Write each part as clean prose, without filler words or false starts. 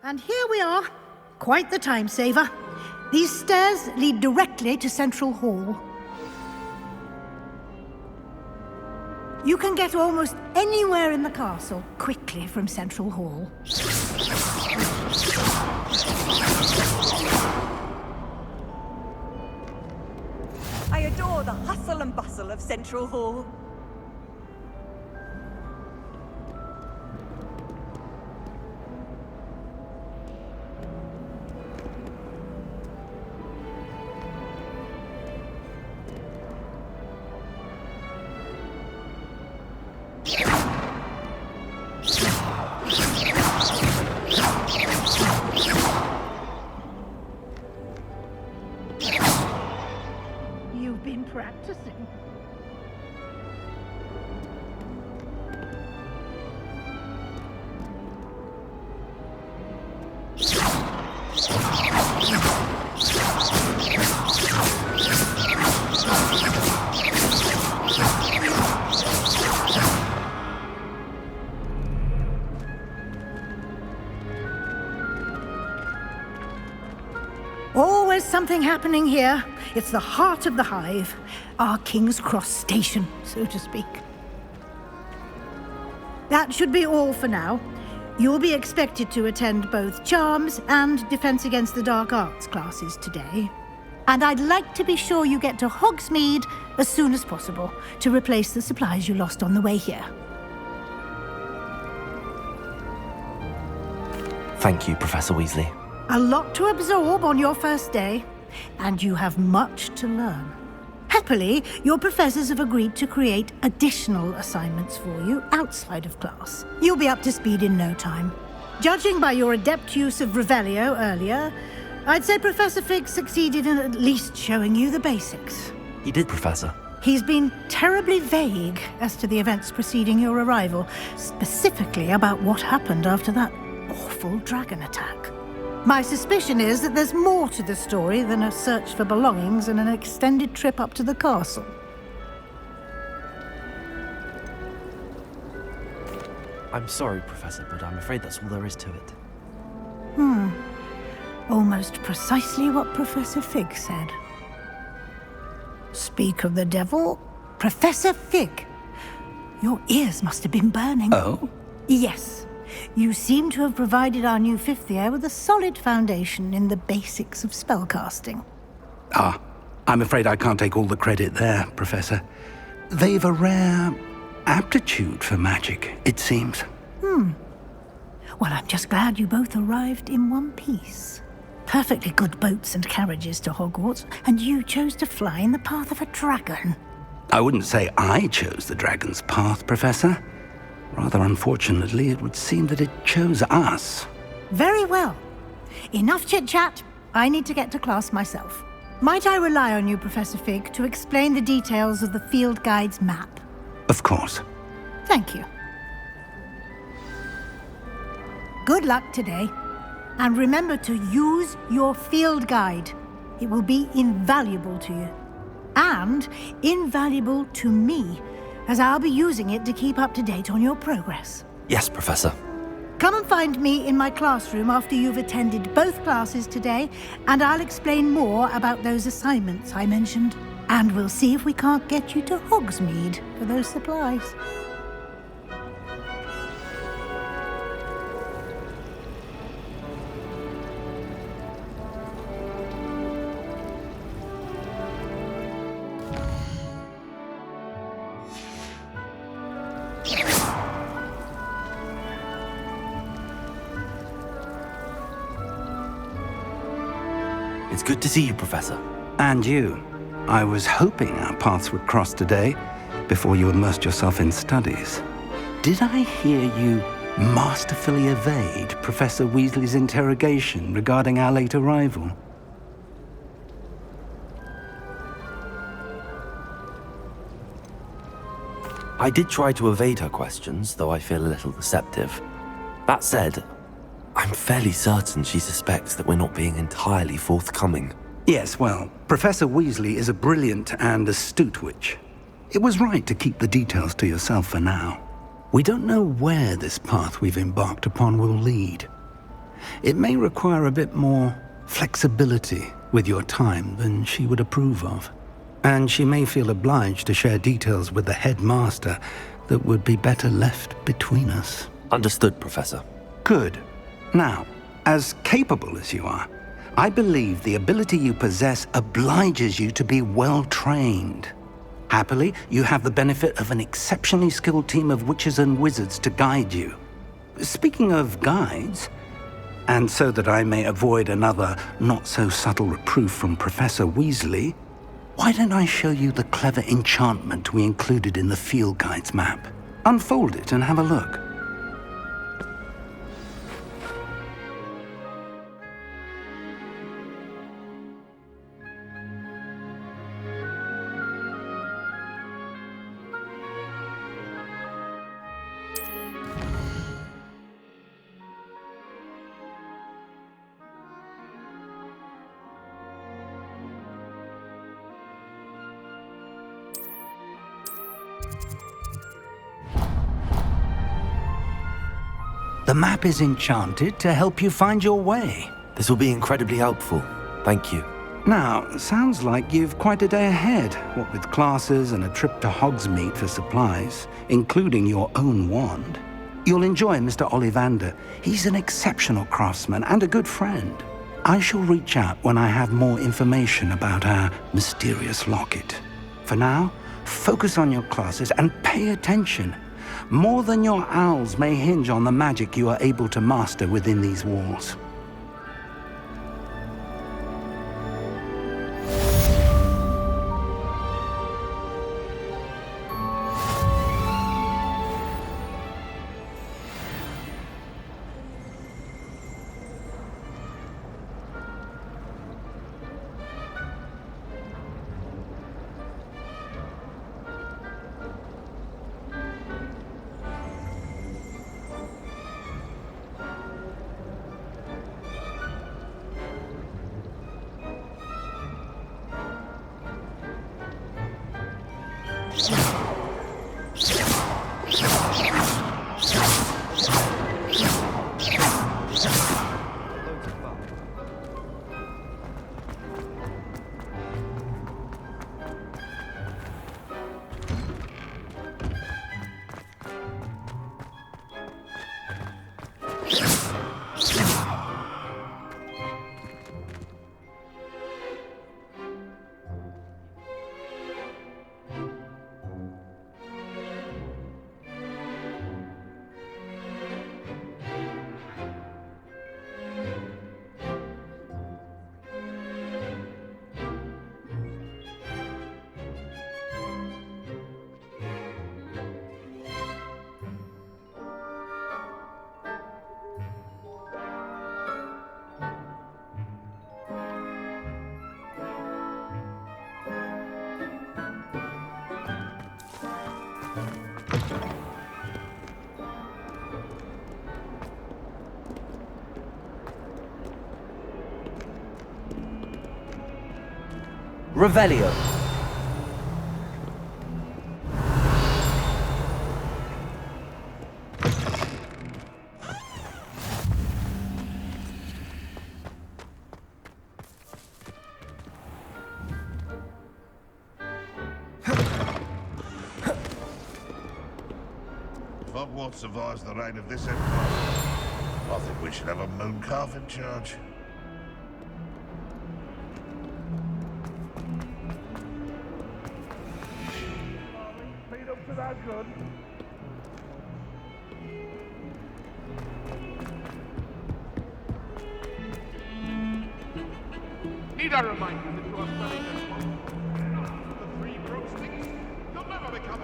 And here we are. Quite the time saver. These stairs lead directly to Central Hall. You can get almost anywhere in the castle quickly from Central Hall. I adore the hustle and bustle of Central Hall. You've been practicing. Always something happening here. It's the heart of the hive, our King's Cross station, so to speak. That should be all for now. You'll be expected to attend both Charms and Defense Against the Dark Arts classes today. And I'd like to be sure you get to Hogsmeade as soon as possible to replace the supplies you lost on the way here. Thank you, Professor Weasley. A lot to absorb on your first day, and you have much to learn. Happily, your professors have agreed to create additional assignments for you outside of class. You'll be up to speed in no time. Judging by your adept use of Revelio earlier, I'd say Professor Fig succeeded in at least showing you the basics. He did, Professor. He's been terribly vague as to the events preceding your arrival, specifically about what happened after that awful dragon attack. My suspicion is that there's more to the story than a search for belongings and an extended trip up to the castle. I'm sorry, Professor, but I'm afraid that's all there is to it. Almost precisely what Professor Fig said. Speak of the devil, Professor Fig. Your ears must have been burning. Oh? Yes. You seem to have provided our new fifth year with a solid foundation in the basics of spellcasting. Ah, I'm afraid I can't take all the credit there, Professor. They've a rare aptitude for magic, it seems. Well, I'm just glad you both arrived in one piece. Perfectly good boats and carriages to Hogwarts, and you chose to fly in the path of a dragon. I wouldn't say I chose the dragon's path, Professor. Rather unfortunately, it would seem that it chose us. Very well. Enough chit-chat. I need to get to class myself. Might I rely on you, Professor Fig, to explain the details of the field guide's map? Of course. Thank you. Good luck today. And remember to use your field guide. It will be invaluable to you. And invaluable to me, as I'll be using it to keep up to date on your progress. Yes, Professor. Come and find me in my classroom after you've attended both classes today, and I'll explain more about those assignments I mentioned. And we'll see if we can't get you to Hogsmeade for those supplies. It's good to see you, Professor. And you. I was hoping our paths would cross today, before you immersed yourself in studies. Did I hear you masterfully evade Professor Weasley's interrogation regarding our late arrival? I did try to evade her questions, though I feel a little deceptive. That said, I'm fairly certain she suspects that we're not being entirely forthcoming. Yes, well, Professor Weasley is a brilliant and astute witch. It was right to keep the details to yourself for now. We don't know where this path we've embarked upon will lead. It may require a bit more flexibility with your time than she would approve of. And she may feel obliged to share details with the headmaster that would be better left between us. Understood, Professor. Good. Now, as capable as you are, I believe the ability you possess obliges you to be well trained. Happily, you have the benefit of an exceptionally skilled team of witches and wizards to guide you. Speaking of guides, and so that I may avoid another not-so-subtle reproof from Professor Weasley, why don't I show you the clever enchantment we included in the field guide's map? Unfold it and have a look. The map is enchanted to help you find your way. This will be incredibly helpful. Thank you. Now, sounds like you've quite a day ahead, what with classes and a trip to Hogsmeade for supplies, including your own wand. You'll enjoy Mr. Ollivander. He's an exceptional craftsman and a good friend. I shall reach out when I have more information about our mysterious locket. For now, focus on your classes and pay attention. More than your owls may hinge on the magic you are able to master within these walls. Revelio. If Hogwarts survives the reign of this empire, I think we should have a moon calf in charge. Speed up to that gun. Need I remind you that you are studying as one? The three broomsticks? You'll never become a...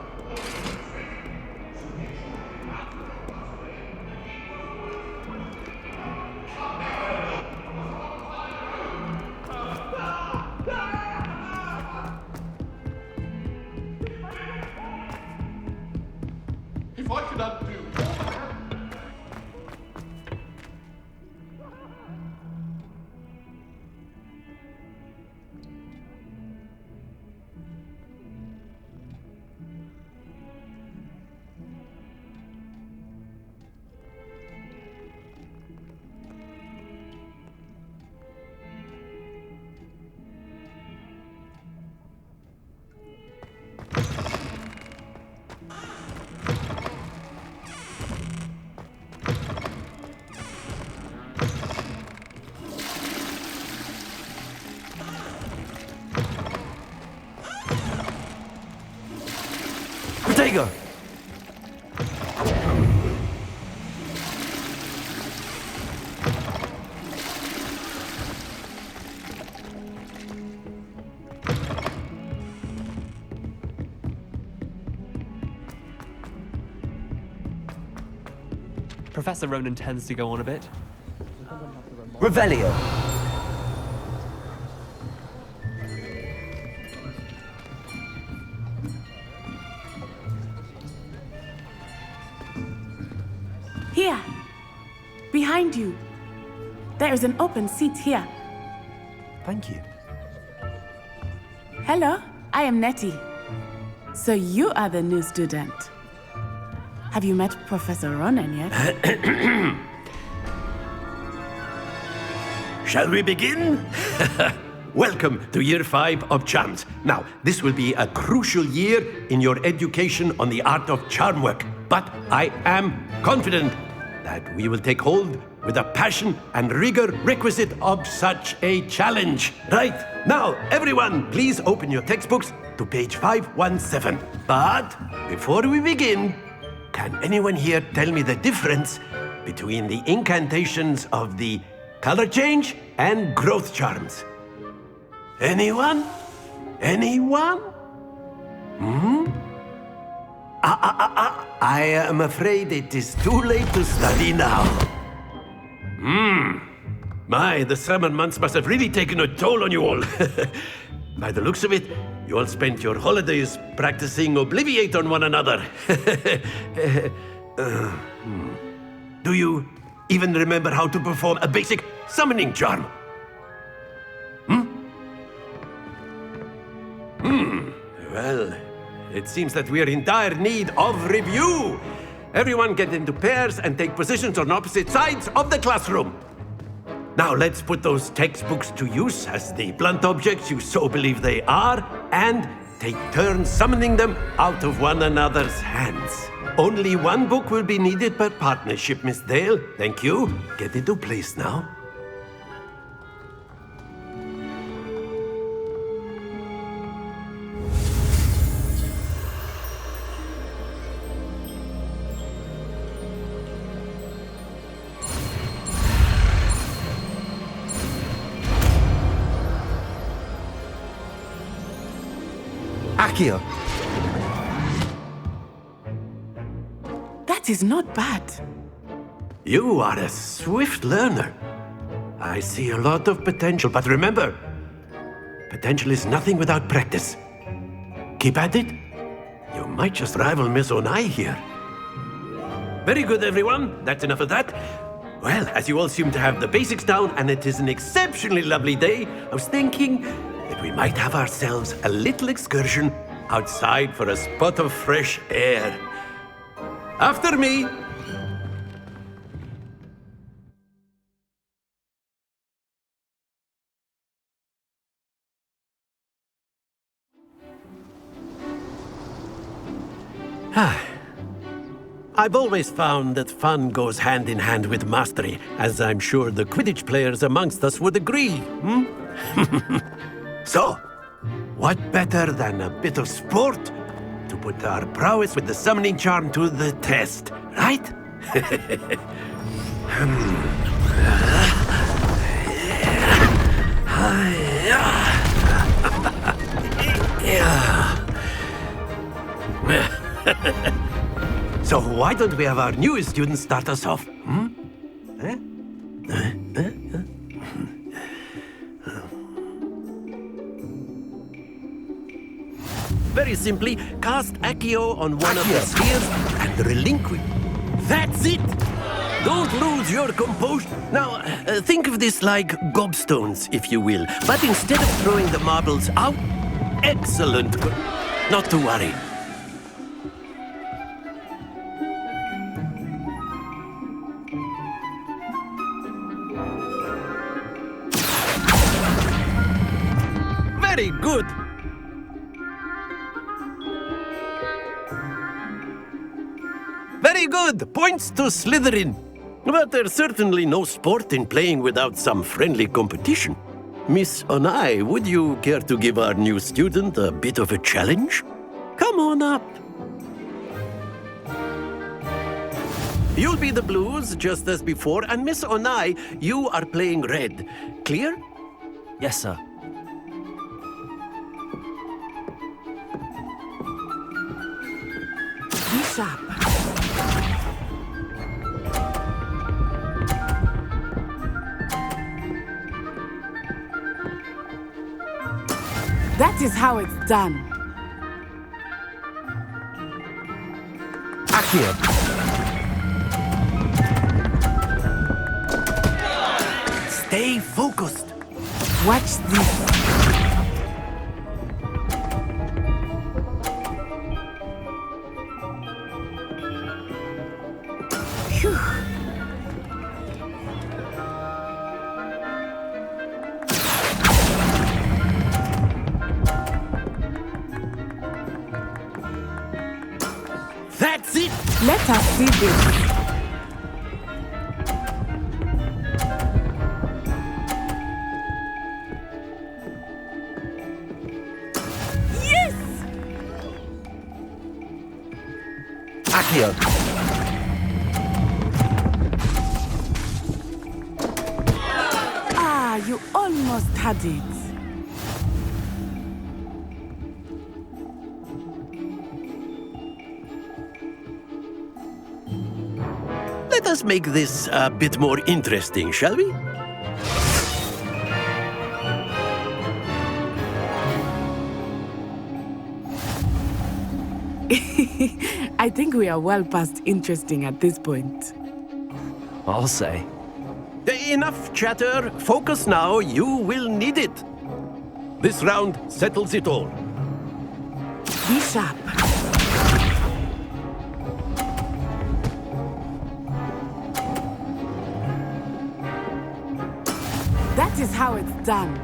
If I could undo all I have... Tiger! Professor Ronan tends to go on a bit. Revelio. Here, behind you. There is an open seat here. Thank you. Hello, I am Nettie. So you are the new student. Have you met Professor Ronan yet? Shall we begin? Welcome to Year 5 of Charms. Now, this will be a crucial year in your education on the art of charm work. But I am confident that we will take hold with the passion and rigor requisite of such a challenge. Right, now, everyone, please open your textbooks to page 517. But before we begin, can anyone here tell me the difference between the incantations of the color change and growth charms? Anyone? Anyone? I am afraid it is too late to study now. My, the summer months must have really taken a toll on you all. By the looks of it, you all spent your holidays practicing Obliviate on one another. Do you even remember how to perform a basic summoning charm? Well, it seems that we are in dire need of review. Everyone get into pairs and take positions on opposite sides of the classroom. Now let's put those textbooks to use as the blunt objects you so believe they are, and take turns summoning them out of one another's hands. Only one book will be needed per partnership, Miss Dale. Thank you. Get into place now. Accio. That is not bad. You are a swift learner. I see a lot of potential, but remember, potential is nothing without practice. Keep at it. You might just rival Miss Onai here. Very good, everyone. That's enough of that. Well, as you all seem to have the basics down, and it is an exceptionally lovely day, I was thinking that we might have ourselves a little excursion outside for a spot of fresh air. After me. I've always found that fun goes hand in hand with mastery, as I'm sure the Quidditch players amongst us would agree. So, what better than a bit of sport to put our prowess with the summoning charm to the test, right? So why don't we have our newest student start us off? Very simply, cast Accio on one of the spheres and relinquish. That's it! Don't lose your composure. Now, think of this like gobstones, if you will. But instead of throwing the marbles out, excellent. Not to worry. Very good. Very good. Points to Slytherin. But there's certainly no sport in playing without some friendly competition. Miss Onai, would you care to give our new student a bit of a challenge? Come on up. You'll be the blues, just as before, and Miss Onai, you are playing red. Clear? Yes, sir. Be sharp. That is how it's done. Accio. Stay focused. Watch this. Phew. That's it. Let us see this. Yes! Accio. Ah, you almost had it. Let us make this a bit more interesting, shall we? I think we are well past interesting at this point. I'll say. Enough chatter. Focus now. You will need it. This round settles it all. Be sharp. That is how it's done.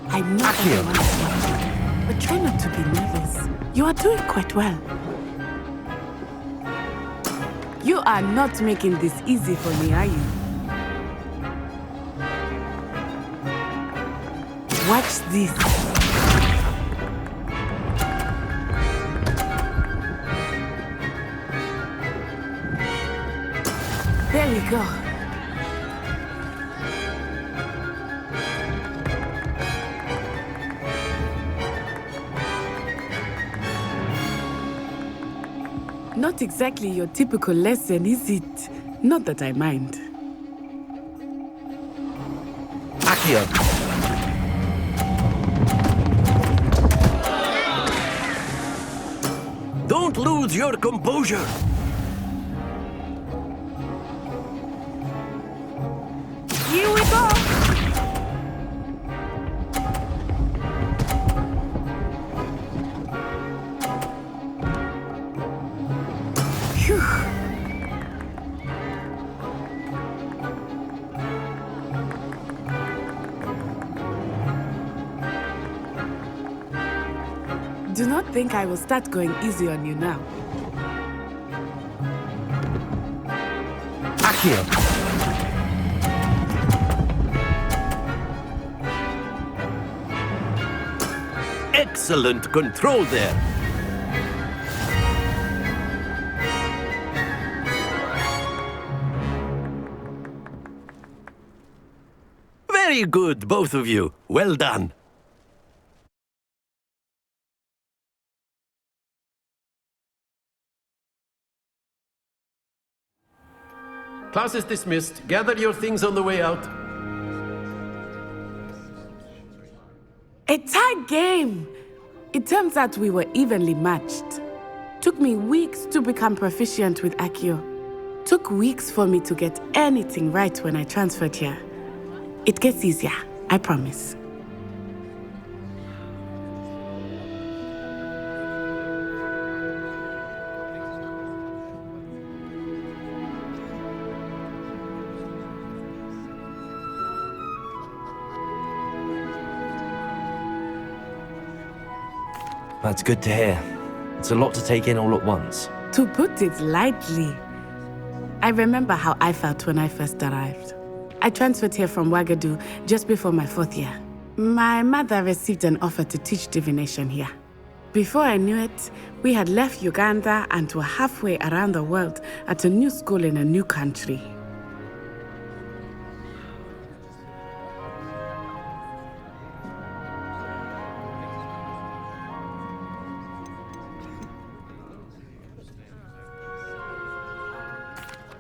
I'm not everyone is watching, but try not to be nervous. You are doing quite well. You are not making this easy for me, are you? Watch this. There we go. Not exactly your typical lesson, is it? Not that I mind. Accio. Don't lose your composure. Here we go. Phew. Do not think I will start going easy on you now. Accio. Excellent control there. Very good, both of you. Well done. Class is dismissed. Gather your things on the way out. A tie game! It turns out we were evenly matched. Took me weeks to become proficient with Accio. Took weeks for me to get anything right when I transferred here. It gets easier, I promise. That's good to hear. It's a lot to take in all at once. To put it lightly, I remember how I felt when I first arrived. I transferred here from Wagadu just before my 4th year. My mother received an offer to teach divination here. Before I knew it, we had left Uganda and were halfway around the world at a new school in a new country.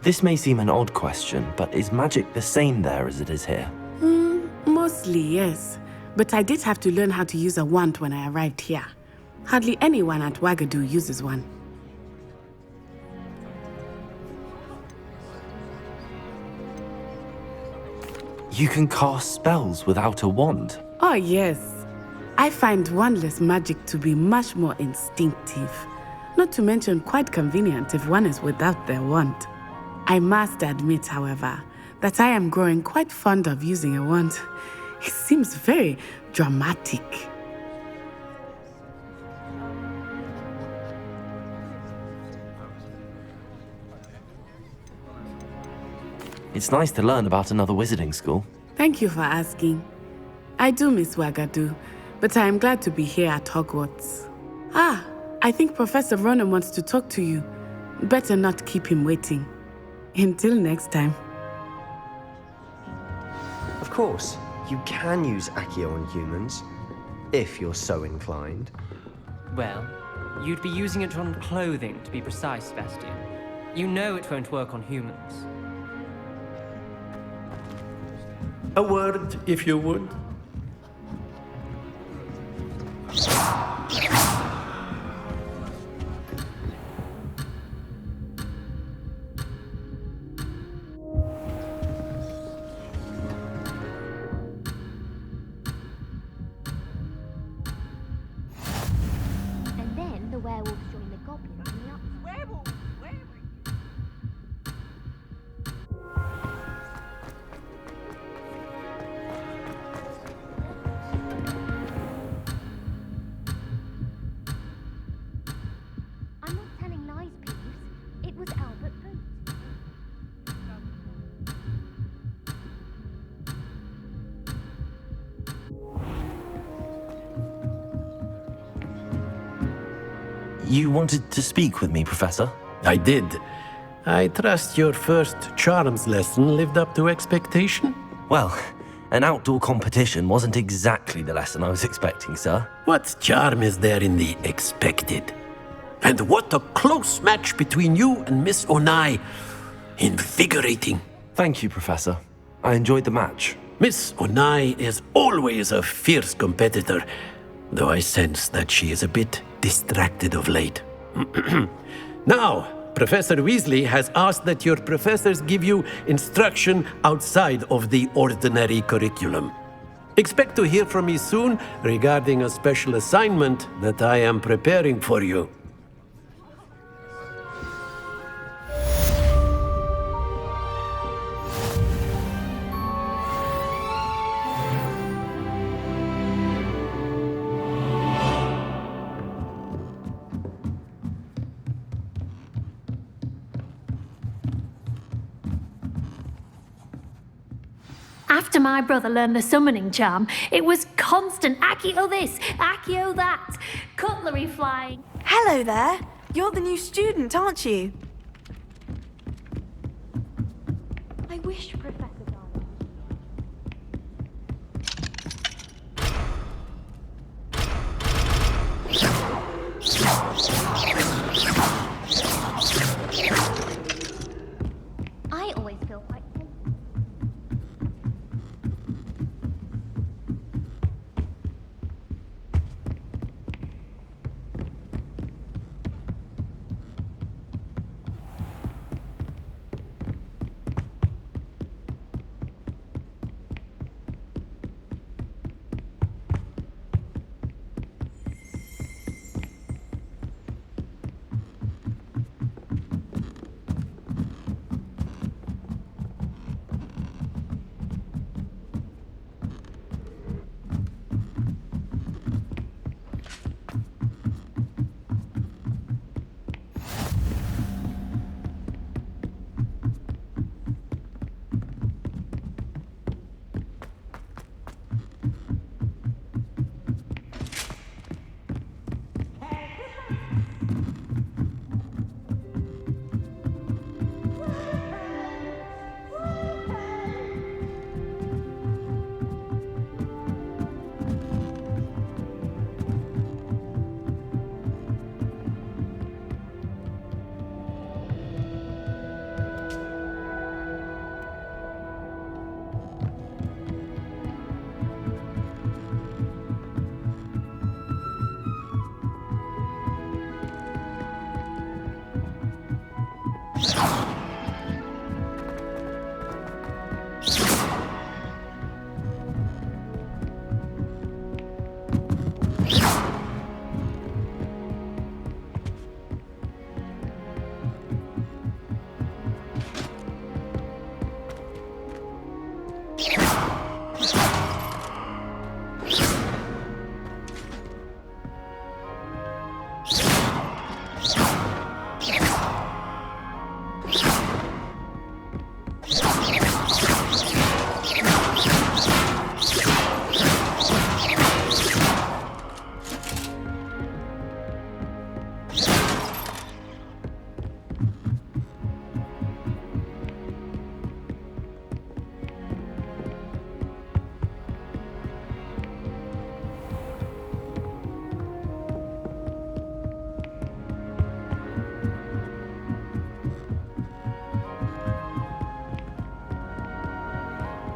This may seem an odd question, but is magic the same there as it is here? Mostly, yes. But I did have to learn how to use a wand when I arrived here. Hardly anyone at Wagadu uses one. You can cast spells without a wand. Oh, yes. I find wandless magic to be much more instinctive. Not to mention quite convenient if one is without their wand. I must admit, however, that I am growing quite fond of using a wand. It seems very dramatic. It's nice to learn about another wizarding school. Thank you for asking. I do miss Wagadu, but I am glad to be here at Hogwarts. I think Professor Ronan wants to talk to you. Better not keep him waiting. Until next time. Of course, you can use Accio on humans, if you're so inclined. Well, you'd be using it on clothing, to be precise, Sebastian. You know it won't work on humans. A word, if you would. And then the werewolves join the goblins in the up. Werewolves! I'm not telling lies, Peeves. It was Albert Boot. You wanted to speak with me, Professor? I did. I trust your first charms lesson lived up to expectation? Well, an outdoor competition wasn't exactly the lesson I was expecting, sir. What charm is there in the expected? And what a close match between you and Miss Onai. Invigorating. Thank you, Professor. I enjoyed the match. Miss Onai is always a fierce competitor, though I sense that she is a bit distracted of late. Now, Professor Weasley has asked that your professors give you instruction outside of the ordinary curriculum. Expect to hear from me soon regarding a special assignment that I am preparing for you. After my brother learned the summoning charm, it was constant Accio this, Accio that, cutlery flying. Hello there. You're the new student, aren't you? I wish, Professor Darling. I always feel quite safe.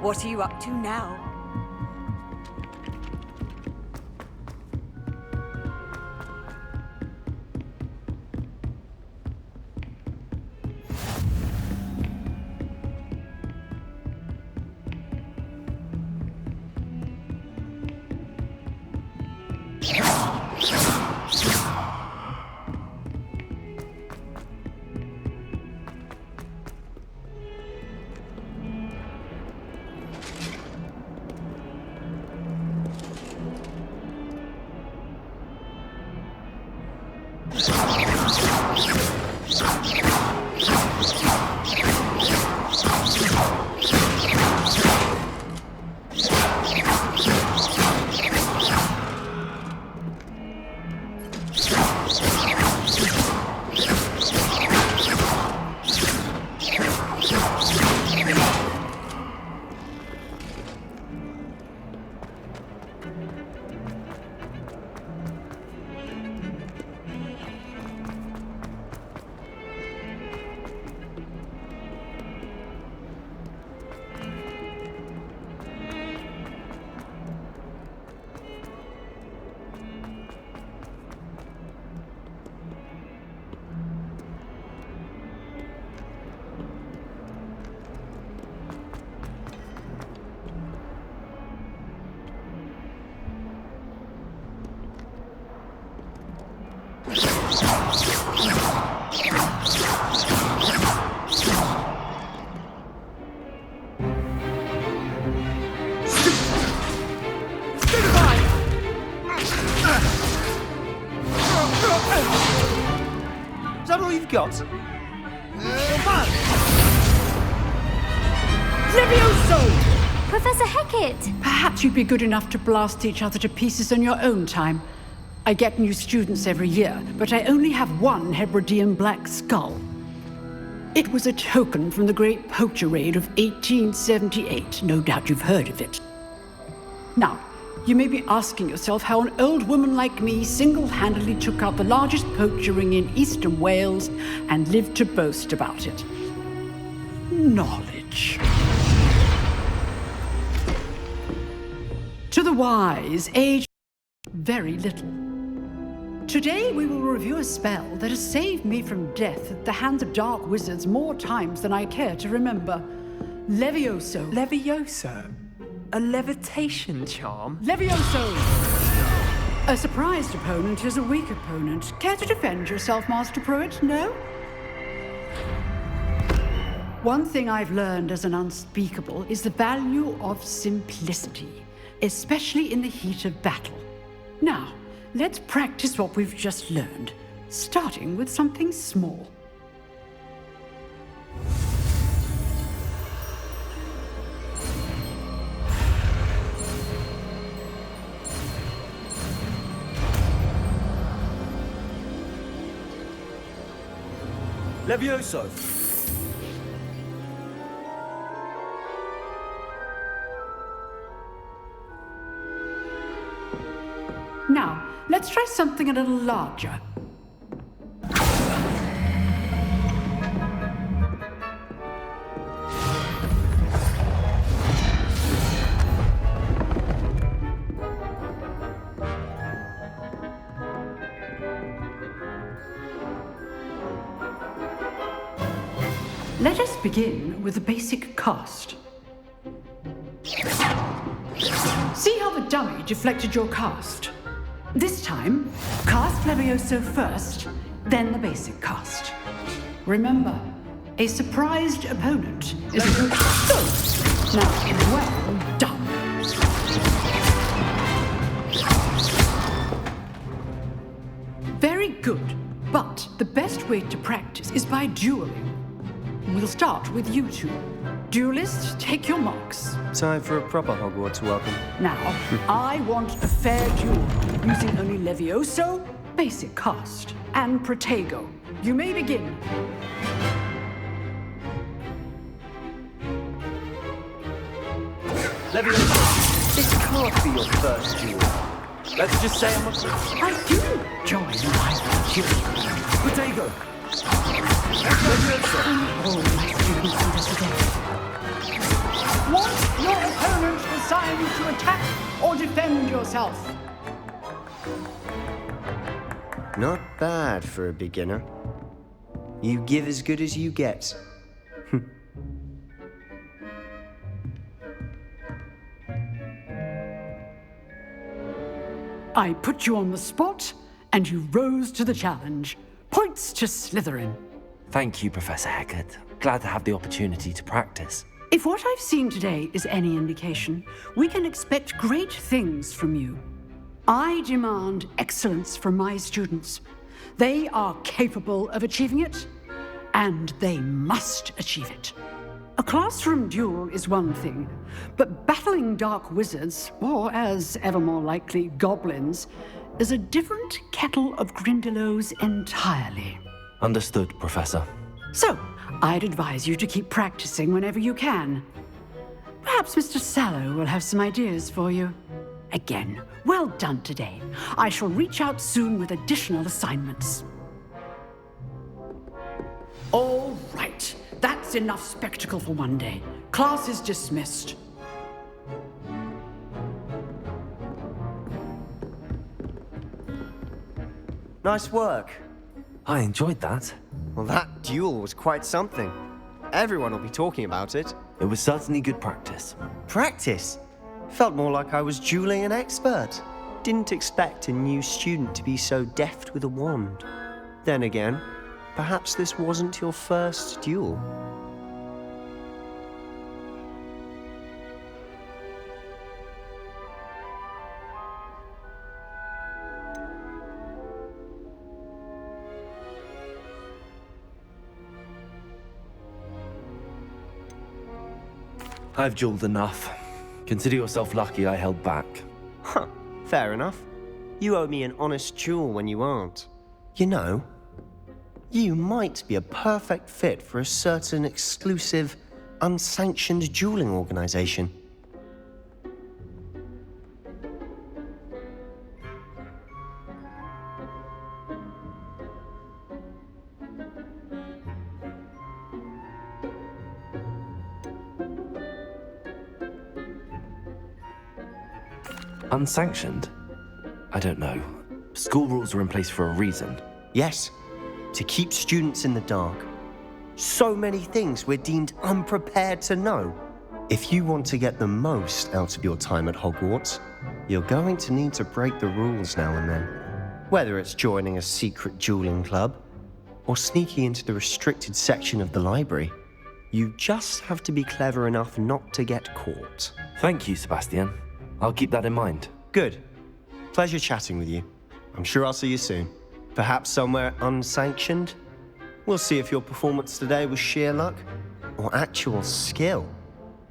What are you up to now? Is that all you've got? Levioso! Professor Hecat! Perhaps you'd be good enough to blast each other to pieces in your own time. I get new students every year, but I only have one Hebridean black skull. It was a token from the Great Poacher Raid of 1878. No doubt you've heard of it. Now, you may be asking yourself how an old woman like me single-handedly took out the largest poacher ring in eastern Wales and lived to boast about it. Knowledge. To the wise, age very little. Today we will review a spell that has saved me from death at the hands of dark wizards more times than I care to remember. Levioso. Levioso? A levitation charm? Levioso! A surprised opponent is a weak opponent. Care to defend yourself, Master Pruitt? No? One thing I've learned as an unspeakable is the value of simplicity, especially in the heat of battle. Now, let's practice what we've just learned, starting with something small. Levioso! Now, let's try something a little larger. Let us begin with the basic cast. See how the dummy deflected your cast? This time, cast Levioso first, then the basic cast. Remember, a surprised opponent is a good... So, now, well done. Very good, but the best way to practice is by dueling. We'll start with you two. Duelists, take your marks. Time for a proper Hogwarts welcome. Now, I want a fair duel, using only Levioso, basic cast, and Protego. You may begin. Levioso, this can't be your first duel. Let's just say I'm a... I do join my duel. Protego! All my students do this today. What's your defend yourself. Not bad for a beginner. You give as good as you get. I put you on the spot, and you rose to the challenge. Points to Slytherin. Thank you, Professor Hecat. Glad to have the opportunity to practice. If what I've seen today is any indication, we can expect great things from you. I demand excellence from my students. They are capable of achieving it, and they must achieve it. A classroom duel is one thing, but battling dark wizards, or as ever more likely, goblins, is a different kettle of Grindylows entirely. Understood, Professor. So, I'd advise you to keep practicing whenever you can. Perhaps Mr. Sallow will have some ideas for you. Again, well done today. I shall reach out soon with additional assignments. All right. That's enough spectacle for one day. Class is dismissed. Nice work. I enjoyed that. Well, that duel was quite something. Everyone will be talking about it. It was certainly good practice. Practice? Felt more like I was dueling an expert. Didn't expect a new student to be so deft with a wand. Then again, perhaps this wasn't your first duel. I've dueled enough. Consider yourself lucky I held back. Huh, fair enough. You owe me an honest duel when you aren't. You know, you might be a perfect fit for a certain exclusive, unsanctioned dueling organization. Unsanctioned? I don't know. School rules are in place for a reason. Yes, to keep students in the dark. So many things we're deemed unprepared to know. If you want to get the most out of your time at Hogwarts, you're going to need to break the rules now and then. Whether it's joining a secret dueling club, or sneaking into the restricted section of the library, you just have to be clever enough not to get caught. Thank you, Sebastian. I'll keep that in mind. Good. Pleasure chatting with you. I'm sure I'll see you soon. Perhaps somewhere unsanctioned? We'll see if your performance today was sheer luck or actual skill.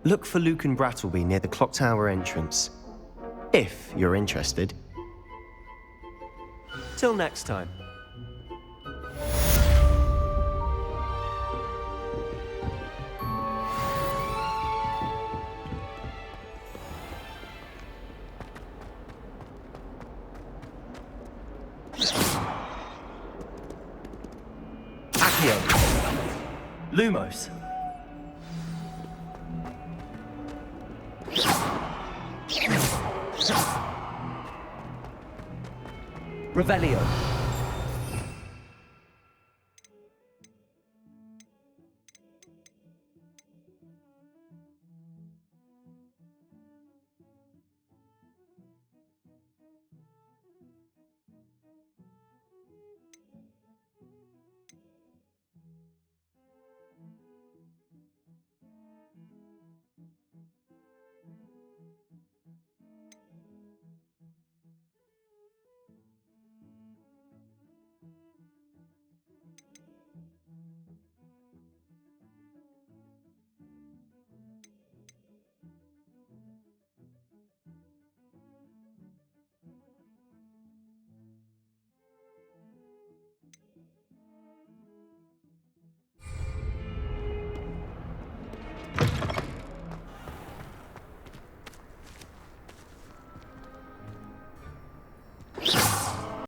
Look for Luke and Brattleby near the clock tower entrance, if you're interested. Till next time. Lumos. Revelio.